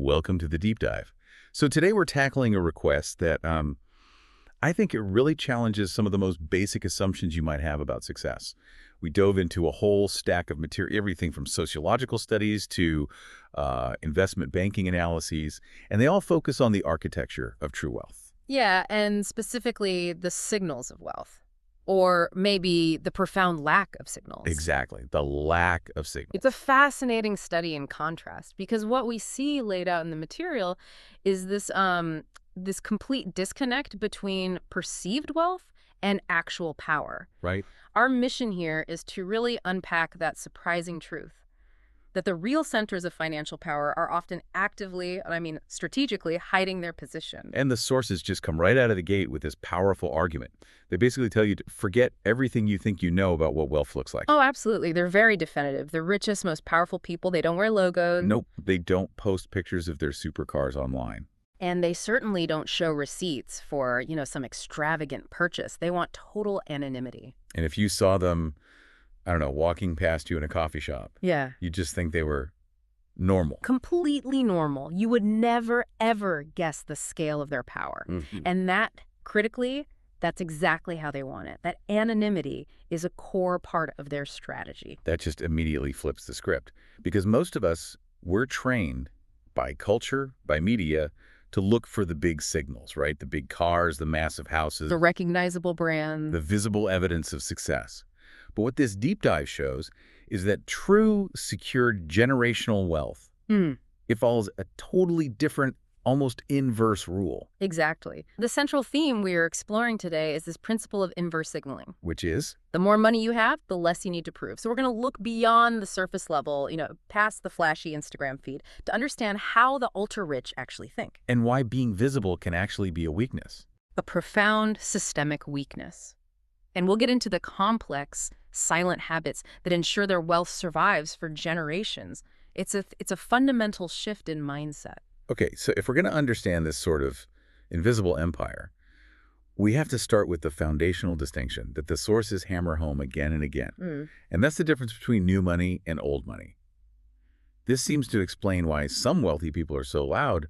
Welcome to the deep dive. So today we're tackling a request that I think it really challenges some of the most basic assumptions you might have about success. We dove into a whole stack of material, everything from sociological studies to investment banking analyses, and they all focus on the architecture of true wealth. Yeah, and specifically the signals of wealth, or maybe the profound lack of signals. Exactly, the lack of signal. It's a fascinating study in contrast because what we see laid out in the material is this complete disconnect between perceived wealth and actual power. Right? Our mission here is to really unpack that surprising truth that the real centers of financial power are often actively, and I mean strategically, hiding their position. And the sources just come right out of the gate with this powerful argument. They basically tell you to forget everything you think you know about what wealth looks like. Oh, absolutely. They're very definitive. The richest, most powerful people, they don't wear logos. Nope, they don't post pictures of their supercars online. And they certainly don't show receipts for, some extravagant purchase. They want total anonymity. And if you saw them, I don't know, walking past you in a coffee shop, Yeah. you just think they were normal. Completely normal. You would never, ever guess the scale of their power. Mm-hmm. And that, critically, that's exactly how they want it. That anonymity is a core part of their strategy. That just immediately flips the script. Because most of us, we're trained by culture, by media, to look for the big signals, right? The big cars, the massive houses, The recognizable brand. the visible evidence of success. But what this deep dive shows is that true, secured generational wealth, it follows a totally different, almost inverse rule. Exactly. The central theme we are exploring today is this principle of inverse signaling. Which is? The more money you have, the less you need to prove. So we're going to look beyond the surface level, past the flashy Instagram feed, to understand how the ultra-rich actually think. And why being visible can actually be a weakness. A profound systemic weakness. And we'll get into the complex, silent habits that ensure their wealth survives for generations. It's a fundamental shift in mindset. Okay, so if we're going to understand this sort of invisible empire, we have to start with the foundational distinction that the sources hammer home again and again. And that's the difference between new money and old money. This seems to explain why some wealthy people are so loud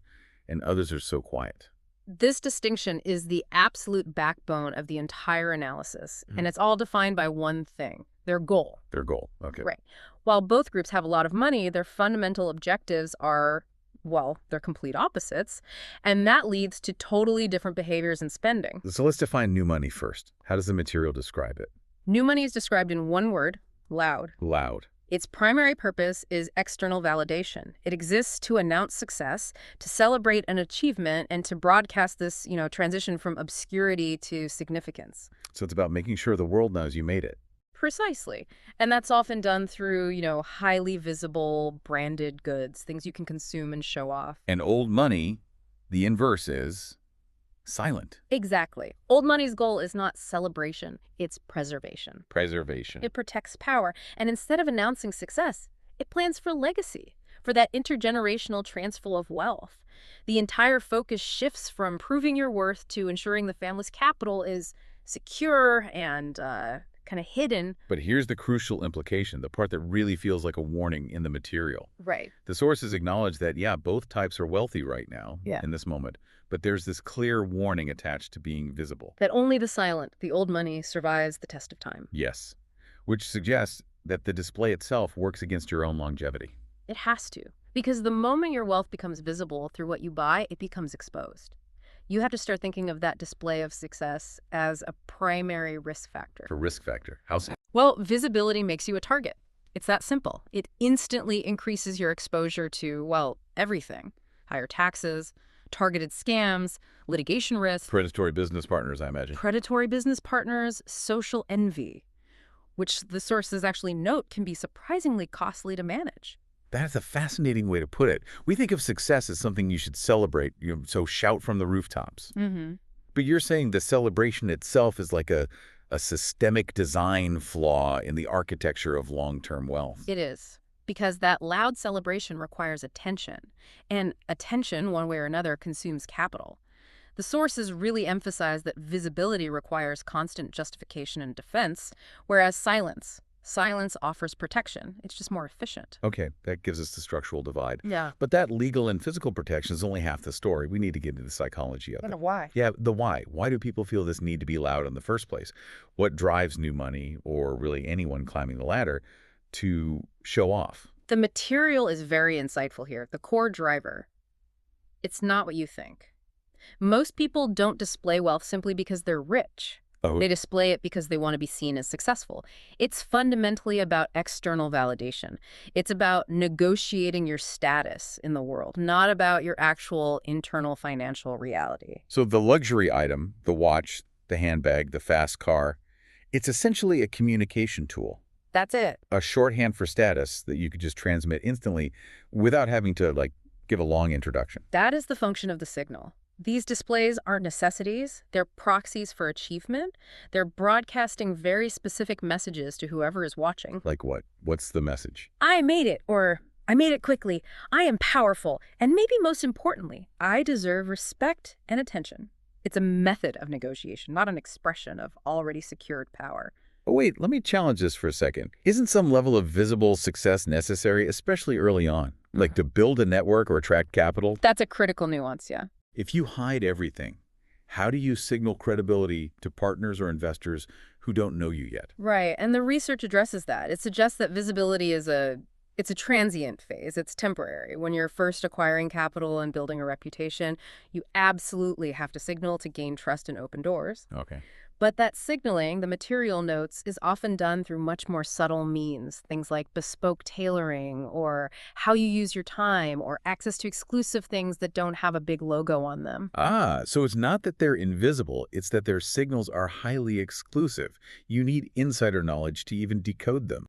and others are so quiet. This distinction is the absolute backbone of the entire analysis, and it's all defined by one thing, their goal. Their goal, okay. Right. While both groups have a lot of money, their fundamental objectives are, well, they're complete opposites, and that leads to totally different behaviors and spending. So let's define new money first. How does the material describe it? New money is described in one word, loud. Loud. Its primary purpose is external validation. It exists to announce success, to celebrate an achievement, and to broadcast this, transition from obscurity to significance. So it's about making sure the world knows you made it. Precisely. And that's often done through, highly visible branded goods, things you can consume and show off. And old money, the inverse is silent. Exactly. Old money's goal is not celebration, it's preservation. Preservation. It protects power. And instead of announcing success, it plans for legacy, for that intergenerational transfer of wealth. The entire focus shifts from proving your worth to ensuring the family's capital is secure and kind of hidden. But here's the crucial implication, the part that really feels like a warning in the material. Right. The sources acknowledge that, yeah, both types are wealthy right now in this moment, but there's this clear warning attached to being visible. That only the silent, the old money, survives the test of time. Yes, which suggests that the display itself works against your own longevity. It has to, because the moment your wealth becomes visible through what you buy, it becomes exposed. You have to start thinking of that display of success as a primary risk factor. For risk factor. How so? Well, visibility makes you a target. It's that simple. It instantly increases your exposure to, well, everything. Higher taxes, targeted scams, litigation risk. Predatory business partners, I imagine. Predatory business partners, social envy, which the sources actually note can be surprisingly costly to manage. That's a fascinating way to put it. We think of success as something you should celebrate, so shout from the rooftops. But you're saying the celebration itself is like a systemic design flaw in the architecture of long-term wealth. It is, because that loud celebration requires attention, and attention, one way or another, consumes capital. The sources really emphasize that visibility requires constant justification and defense, whereas silence Silence offers protection. It's just more efficient. Okay, that gives us the structural divide. Yeah. But that legal and physical protection is only half the story. We need to get into the psychology of it. Why? Yeah, the why. Why do people feel this need to be loud in the first place? What drives new money, or really anyone climbing the ladder, to show off? The material is very insightful here. The core driver. It's not what you think. Most people don't display wealth simply because they're rich. Oh, They display it because they want to be seen as successful. It's fundamentally about external validation. It's about negotiating your status in the world, not about your actual internal financial reality. so the luxury item, the watch, the handbag, the fast car, it's essentially a communication tool, That's it. a shorthand for status that you could just transmit instantly without having to, like, give a long introduction. That is the function of the signal. These displays aren't necessities. They're proxies for achievement. They're broadcasting very specific messages to whoever is watching. Like what? What's the message? I made it, or I made it quickly. I am powerful. And maybe most importantly, I deserve respect and attention. It's a method of negotiation, not an expression of already secured power. Oh, wait, let me challenge this for a second. Isn't some level of visible success necessary, especially early on? Like to build a network or attract capital? That's a critical nuance, yeah. If you hide everything, how do you signal credibility to partners or investors who don't know you yet? Right, and the research addresses that. It suggests that visibility is it's a transient phase. It's temporary. When you're first acquiring capital and building a reputation, you absolutely have to signal to gain trust and open doors. Okay. But that signaling, the material notes, is often done through much more subtle means, things like bespoke tailoring or how you use your time or access to exclusive things that don't have a big logo on them. Ah, so it's not that they're invisible, it's that their signals are highly exclusive. You need insider knowledge to even decode them.